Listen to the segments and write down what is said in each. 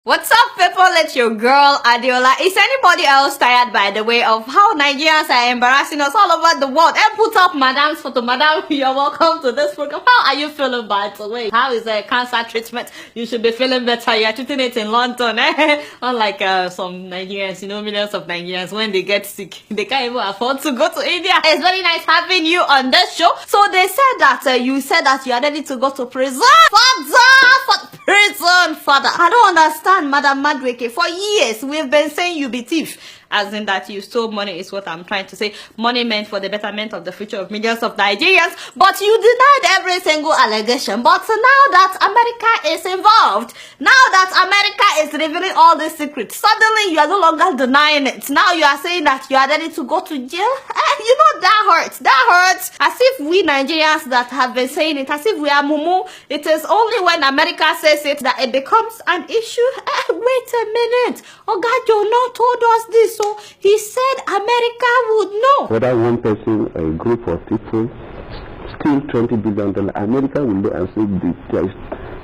What's up, people? It's your girl, Adiola. Is anybody else tired, by the way, of how Nigerians are embarrassing us all over the world? And put up Madam's photo. Madam, you're welcome to this program. How are you feeling, by the way? How is the cancer treatment? You should be feeling better. You're treating it in London, eh? Unlike some Nigerians, millions of Nigerians, when they get sick, they can't even afford to go to India. It's very nice having you on this show. So they said that you said that you are ready to go to prison. Father. I don't understand, Madam Madweke. For years, we've been saying you be thief. As in that you stole money is what I'm trying to say. Money meant for the betterment of the future of millions of Nigerians. But you denied every single allegation. But now that America is involved, now that America is revealing all the secrets, suddenly you are no longer denying it. Now you are saying that you are ready to go to jail. That hurts. That hurts. As if we Nigerians that have been saying it, as if we are mumu. It is only when America says it that it becomes an issue. Wait a minute. Oh God, you not told us this. So he said America would know. Whether one person or a group of people steal $20 billion, America will know and say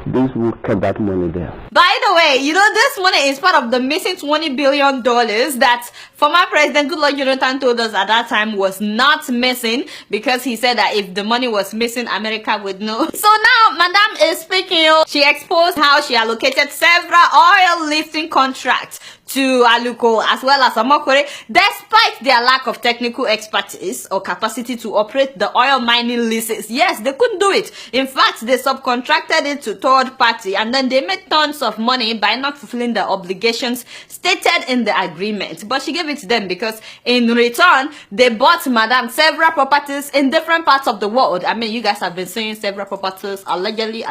this will keep that money there. By the way, this money is part of the missing $20 billion that former President Goodluck Jonathan told us at that time was not missing, because he said that if the money was missing, America would know. So now, Madam is speaking. She exposed how she allocated several oil lifting contracts to Aluko as well as Amakore, despite their lack of technical expertise or capacity to operate the oil mining leases. Yes, they couldn't do it. In fact, they subcontracted it to third party, and then they made tons of money by not fulfilling the obligations stated in the agreement. But she gave it to them because in return, they bought Madam several properties in different parts of the world. I mean, you guys have been saying several properties allegedly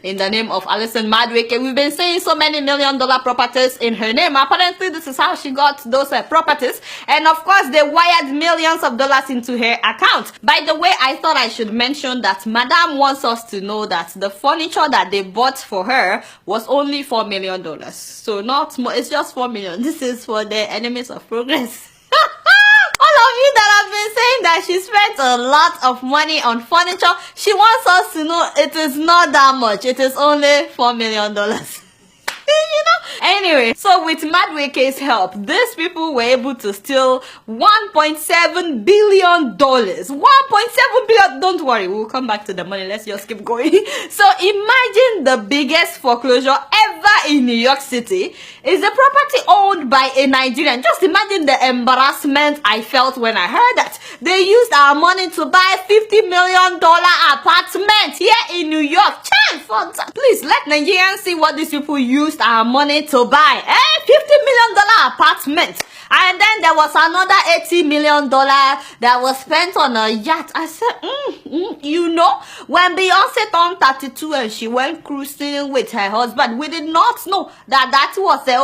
in the name of Alison Madweke. We've been saying so many $1 million properties in her name. Apparently, this is how she got those properties, and of course they wired millions of dollars into her account. By the way, I thought I should mention that Madam wants us to know that the furniture that they bought for her was only $4 million, so not more. It's just $4 million. This is for the enemies of progress. All of you that have been saying that she spent a lot of money on furniture, she wants us to know it is not that much. It is only $4 million. Anyway, so with Madweke's help, these people were able to steal $1.7 billion. $1.7 billion. Don't worry, we'll come back to the money. Let's just keep going. So imagine the biggest foreclosure ever in New York City is a property owned by a Nigerian. Just imagine the embarrassment I felt when I heard that. They used our money to buy $50 million apartment here in New York. Please let Nigerians see what these people used our money to buy. $50 million apartment. And then there was another $80 million that was spent on a yacht. I said, when Beyonce turned 32 and she went cruising with her husband, we did not know that that was that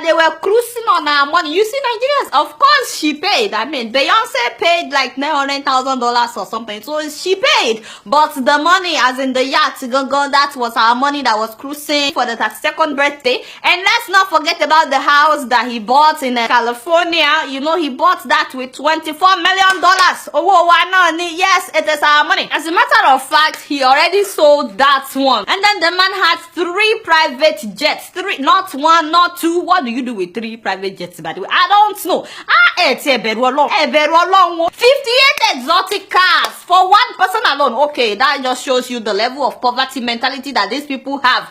they were cruising on our money. You see, Nigerians, of course she paid. I mean, Beyonce paid like $900,000 or something. So she paid. But the money, as in the yacht, that was our money that was cruising for the 32nd birthday. And let's not forget about the house that he bought in California. He bought that with $24 million. Yes, it is our money. As a matter of fact, he already sold that one. And then the man had 3 private jets. 3, not 1, not 2. What do you do with 3 private jets, by the way? I don't know. 58 exotic cars for one person alone. Okay, that just shows you the level of poverty mentality that these people have.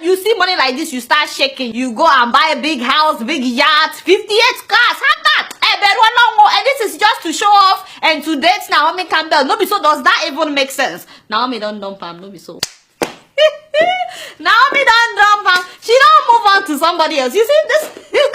You see money like this, you start shaking. You go and buy a big house, big yacht, 58 cars. How that? And this is just to show off and to date Naomi Campbell. No be so. Does that even make sense? Naomi don't dump him. No be so. Naomi don't dump him. She don't move on to somebody else. You see, this is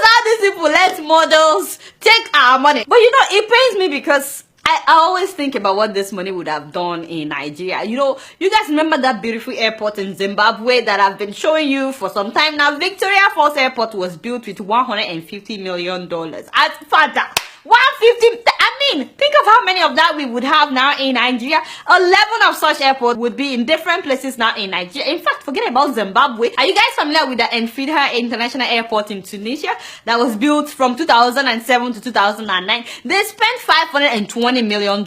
how these people let models take our money. But it pains me because I always think about what this money would have done in Nigeria. You guys remember that beautiful airport in Zimbabwe that I've been showing you for some time now? Victoria Falls Airport was built with $150 million. As father, 150. I mean, think of how many of that we would have now in Nigeria. 11 of such airports would be in different places now in Nigeria. In fact, forget about Zimbabwe. Are you guys familiar with the Enfidha International Airport in Tunisia that was built from 2007 to 2009? They spent $520 million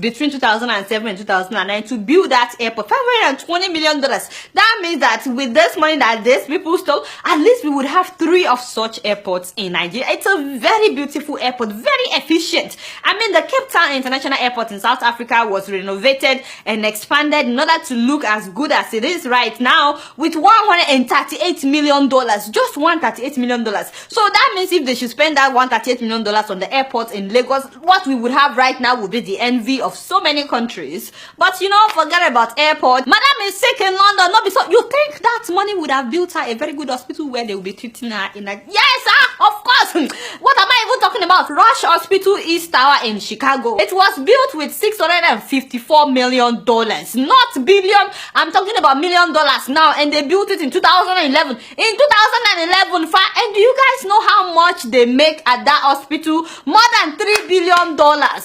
between 2007 and 2009 to build that airport. $520 million. That means that with this money that these people stole, at least we would have 3 of such airports in Nigeria. It's a very beautiful airport, very efficient. I mean, the Cape Town International Airport in South Africa was renovated and expanded in order to look as good as it is right now with $138 million. Just $138 million. So that means if they should spend that $138 million on the airport in Lagos, what we would have right now would be the envy of so many countries. But you know, forget about airport. Madam is sick in London. No, so you think that money would have built her a very good hospital where they will be treating her in a... Yes, of course. What am I even talking about? Rush Hospital East Tower in Chicago. It was built with $654 million. Not billion. I'm talking about $1 million now. And they built it in 2011. In 2011, and do you guys know how much they make at that hospital? More than $3 billion.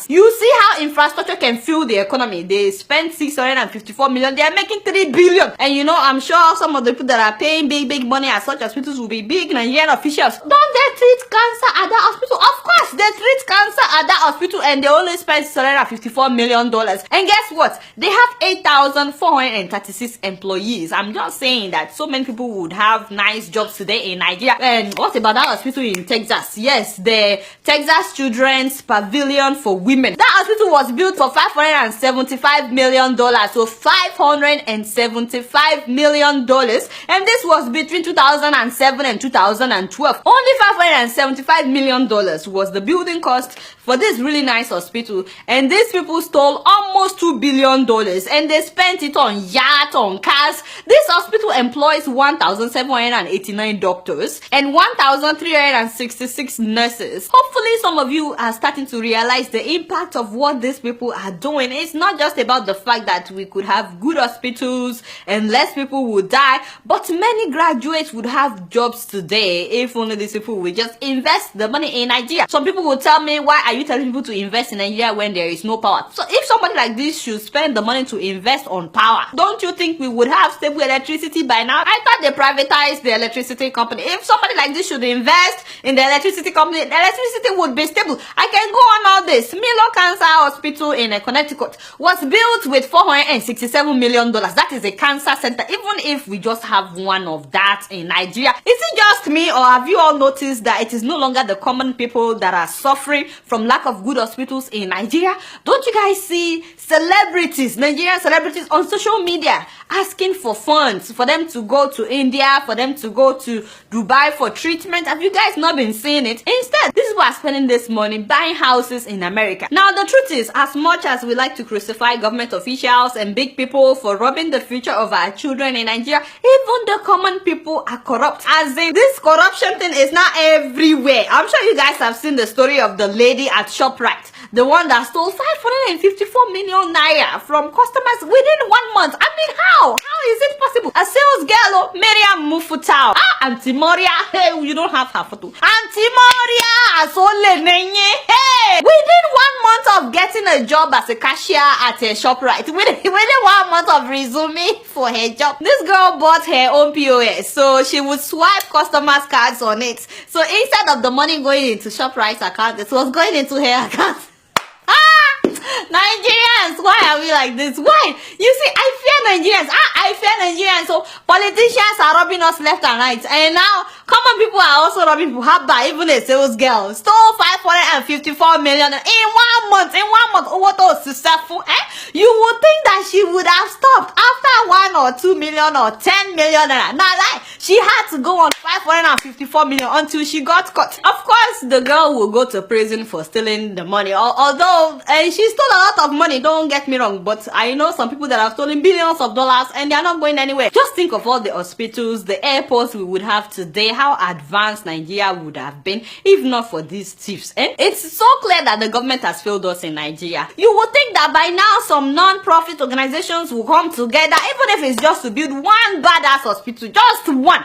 You see how infrastructure can fuel the economy. They spent $654 million. They are making $3 billion. And you know, I'm sure some of the people that are paying big money at such hospitals will be big Nigerian officials. Don't they treat cancer at that hospital? Of course, they treat cancer at that hospital and they only spend $654 million. And guess what? They have 8,436 employees. I'm just saying that so many people would have nice jobs today in Nigeria. And what about that hospital in Texas? Yes, the Texas Children's Pavilion for Women. That hospital was built for $575 million. So $575 million. And this was between 2007 and 2012. Only $575 million was the building cost for this really nice hospital. And these people stole almost $2 billion. And they spent it on yachts, on cars. This hospital employs 1,789 doctors and 1,366 nurses. Hopefully some of you are starting to realize the impact of what these people are doing. It's not just about the fact that we could have good hospitals and less people would die, but many graduates would have jobs today if only these people would just invest the money in Nigeria. Some people will tell me, why are you telling people to invest in Nigeria when there is no power? So if somebody like this should spend the money to invest on power, don't you think we would have stable electricity by now? I thought they privatized the electricity company. If somebody like this should invest in the electricity company, the electricity would be stable. I can go on all this. Milo Cancer Hospital in Connecticut was built with $467 million. That is a cancer center. Even if we just have one of that in Nigeria, is it just me, or have you all noticed that it is no longer the common people that are suffering from lack of good hospitals in Nigeria? Don't you guys see celebrities, Nigerian celebrities on social media asking for funds for them to go to India, for them to go to Dubai for treatment? Have you guys not been seeing it? Instead, these people are spending this money buying houses in America. Now, the truth is, as much as we like to crucify government officials and big people for robbing the future of our children in Nigeria, even the common people are corrupt. As in, this corruption thing is not everywhere. I'm sure you guys have seen the story of the lady at ShopRite, the one that stole 554 million naira from customers within 1 month. I mean, how? How is it possible? A sales girl, Miriam Mufutao. Auntie Moria. Hey, you don't have her photo. Auntie Moria, hey, within 1 month of getting a job as a cashier at a ShopRite, within 1 month of resuming for her job, this girl bought her own POS, so she would swipe customers' cards on it. So instead of the money going into ShopRite's account, it was going into her account. Nigerians, why are we like this? Why? You see, I fear Nigerians. I fear Nigerians. So politicians are robbing us left and right. And now, common people are also robbing people. Habba, even a sales girl, stole 554 million in 1 month. In 1 month, oh, what was successful? You would think that she would have stopped after 1 or 2 million or 10 million. Now, like, she had to go on 554 million until she got caught. Of course, the girl will go to prison for stealing the money. Although, she stole a lot of money, don't get me wrong, but I know some people that have stolen billions of dollars and they are not going anywhere. Just think of all the hospitals, the airports we would have today, how advanced Nigeria would have been if not for these thieves. And it's so clear that the government has failed us in Nigeria. You would think that by now some non-profit organizations will come together, even if it's just to build one badass hospital, just one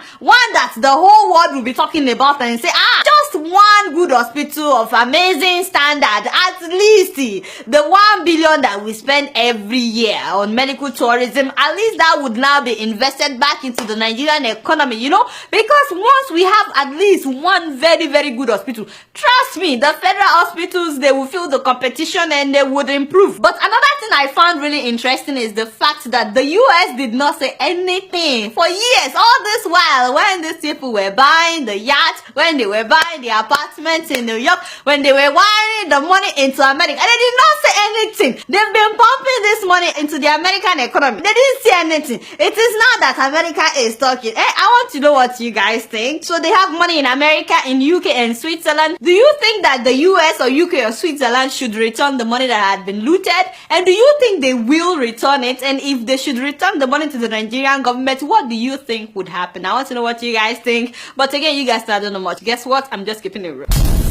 that the whole world will be talking about and say, just one one good hospital of amazing standard, at least the 1 billion that we spend every year on medical tourism, at least that would now be invested back into the Nigerian economy, you know, because once we have at least one very, very good hospital, trust me, the federal hospitals, they will feel the competition and they would improve. But another thing I found really interesting is the fact that the US did not say anything for years, all this while, when these people were buying the yacht, when they were buying the apartments in New York, when they were wiring the money into America, and they did not say anything. They've been pumping this money into the American economy. They didn't say anything. It is now that America is talking. I want to know what you guys think. So they have money in America, in UK, and Switzerland. Do you think that the US or UK or Switzerland should return the money that had been looted? And do you think they will return it? And if they should return the money to the Nigerian government, what do you think would happen? I want to know what you guys think. But again, you guys don't know much. Guess what? I'm just keeping it real.